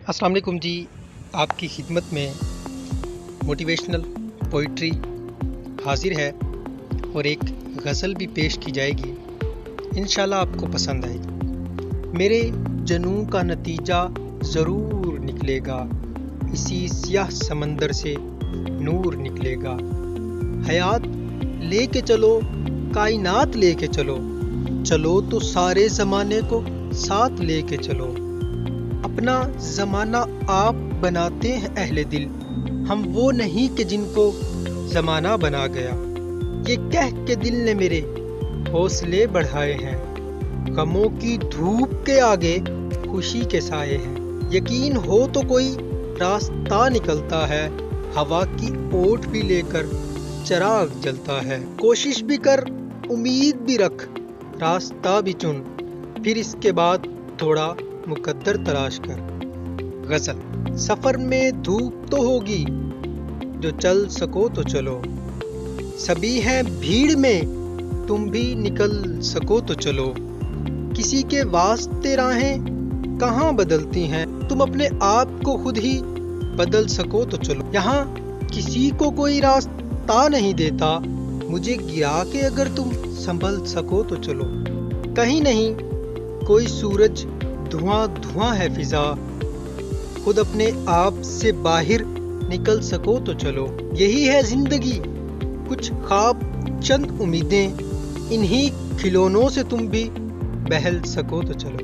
السلام علیکم جی، آپ کی خدمت میں موٹیویشنل پوئٹری حاضر ہے اور ایک غزل بھی پیش کی جائے گی، انشاءاللہ آپ کو پسند آئے گی۔ میرے جنوں کا نتیجہ ضرور نکلے گا، اسی سیاہ سمندر سے نور نکلے گا۔ حیات لے کے چلو، کائنات لے کے چلو، چلو تو سارے زمانے کو ساتھ لے کے چلو۔ اپنا زمانہ آپ بناتے ہیں اہل دل، ہم وہ نہیں کہ جن کو زمانہ بنا گیا۔ یہ کہہ کے دل نے میرے حوصلے بڑھائے ہیں، غموں کی دھوپ کے آگے خوشی کے سائے ہیں۔ یقین ہو تو کوئی راستہ نکلتا ہے، ہوا کی اوٹ بھی لے کر چراغ جلتا ہے۔ کوشش بھی کر، امید بھی رکھ، راستہ بھی چن، پھر اس کے بعد تھوڑا مقدر تلاش کر۔ غزل۔ سفر میں دھوپ تو ہوگی، جو چل سکو تو چلو، سبھی ہیں بھیڑ میں، تم بھی نکل سکو تو چلو۔ کسی کے واسطے راہیں کہاں بدلتی ہیں، تم اپنے آپ کو خود ہی بدل سکو تو چلو۔ یہاں کسی کو کوئی راستہ نہیں دیتا، مجھے گرا کے اگر تم سنبھل سکو تو چلو۔ کہیں نہیں کوئی سورج، دھواں دھواں ہے فضا، خود اپنے آپ سے باہر نکل سکو تو چلو۔ یہی ہے زندگی، کچھ خواب چند امیدیں، انہی کھلونوں سے تم بھی بہل سکو تو چلو۔